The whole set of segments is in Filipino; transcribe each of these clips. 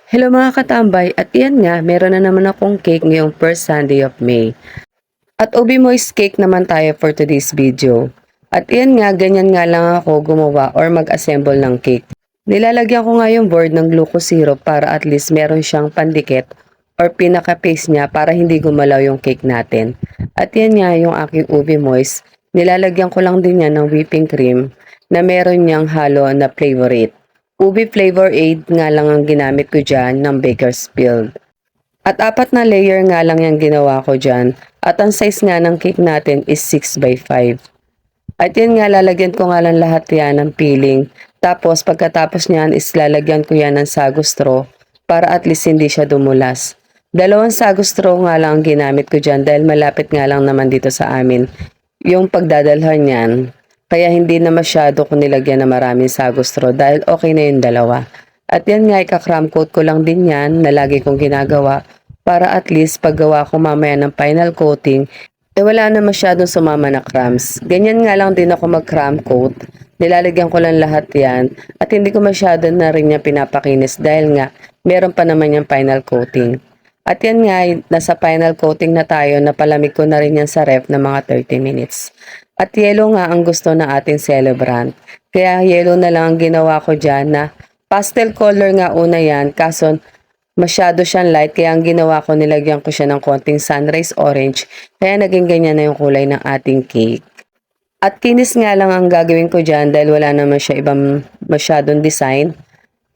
Hello mga katambay, at iyan nga, meron na naman akong cake ngayong first Sunday of May. At Ubi Moist cake naman tayo for today's video. At iyan nga, ganyan nga lang ako gumawa or mag-assemble ng cake. Nilalagyan ko nga yung board ng glucose syrup para at least meron siyang pandikit or pinaka-paste niya para hindi gumalaw yung cake natin. At yan nga yung aking Ubi Moist. Nilalagyan ko lang din yan ng whipping cream na meron niyang halo na flavorate. Ubi Flavor Aid nga lang ang ginamit ko dyan ng Bakersfield. At 4 na layer nga lang yung ginawa ko dyan. At ang size nga ng cake natin is 6x5. At yan nga, lalagyan ko nga lang lahat yan ng filling. Tapos pagkatapos niyan is lalagyan ko yan ng sago straw para at least hindi siya dumulas. 2 sago straw nga lang ang ginamit ko dyan dahil malapit nga lang naman dito sa amin yung pagdadalhan niyan. Kaya hindi na masyado ko nilagyan na maraming sago straw dahil okay na yung dalawa. At yan nga, ika-cram coat ko lang din yan na lagi kong ginagawa para at least paggawa ko mamaya ng final coating, wala na masyadong sumama na crumbs. Ganyan nga lang din ako mag-cram coat. Nilalagyan ko lang lahat yan at hindi ko masyado na rin niya pinapakinis dahil nga meron pa naman yung final coating. At yan nga, nasa final coating na tayo, napalamig ko na rin yan sa ref na mga 30 minutes. At yellow nga ang gusto na ating celebrant. Kaya yellow na lang ang ginawa ko dyan na pastel color nga una yan. Kaso masyado siyang light kaya ang ginawa ko nilagyan ko siya ng konting sunrise orange. Kaya naging ganyan na yung kulay ng ating cake. At kinis nga lang ang gagawin ko dyan dahil wala naman siya ibang masyadong design.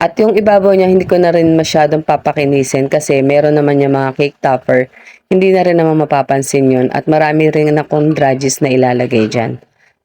At yung ibabaw niya hindi ko na rin masyadong papakinisin kasi meron naman yung mga cake topper. Hindi na rin naman mapapansin yun at marami rin akong drudges na ilalagay dyan.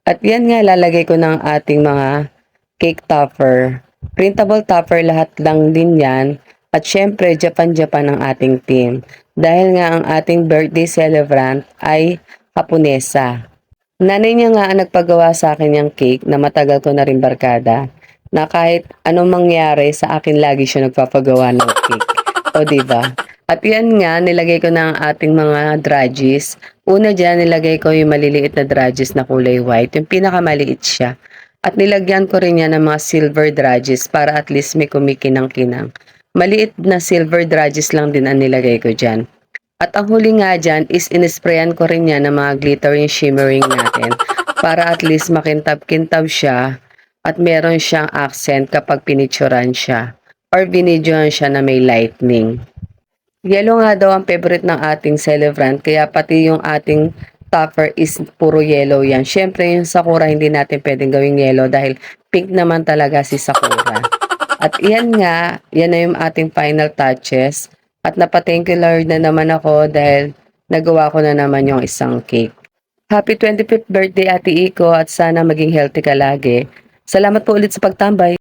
At yan nga, lalagay ko ng ating mga cake topper. Printable topper lahat lang din yan. At syempre, Japan ang ating team. Dahil nga ang ating birthday celebrant ay Haponesa. Nanay niya nga ang nagpagawa sa akin yung cake na matagal ko na rin barkada. Na kahit anong mangyari sa akin lagi siya nagpapagawa ng cake. O diba? At yan nga, nilagay ko na ang ating mga drudges. Una dyan, nilagay ko yung maliliit na drudges na kulay white. Yung pinakamaliit siya. At nilagyan ko rin yan ng mga silver drudges para at least may kumikinang-kinang. Maliit na silver drudges lang din ang nilagay ko dyan. At ang huli nga dyan is inisprayan ko rin yan ng mga glittering shimmering natin para at least makintab-kintab siya at meron siyang accent kapag pinicturan siya or binidyohan siya na may lightning. Yellow nga daw ang favorite ng ating celebrant kaya pati yung ating topper is puro yellow yan. Syempre yung Sakura hindi natin pwedeng gawing yellow dahil pink naman talaga si Sakura. At yan nga, yan na yung ating final touches. At napa-thank you Lord na naman ako dahil nagawa ko na naman yung isang cake. Happy 25th birthday Ate Iko at sana maging healthy ka lagi. Salamat po ulit sa pagtambay.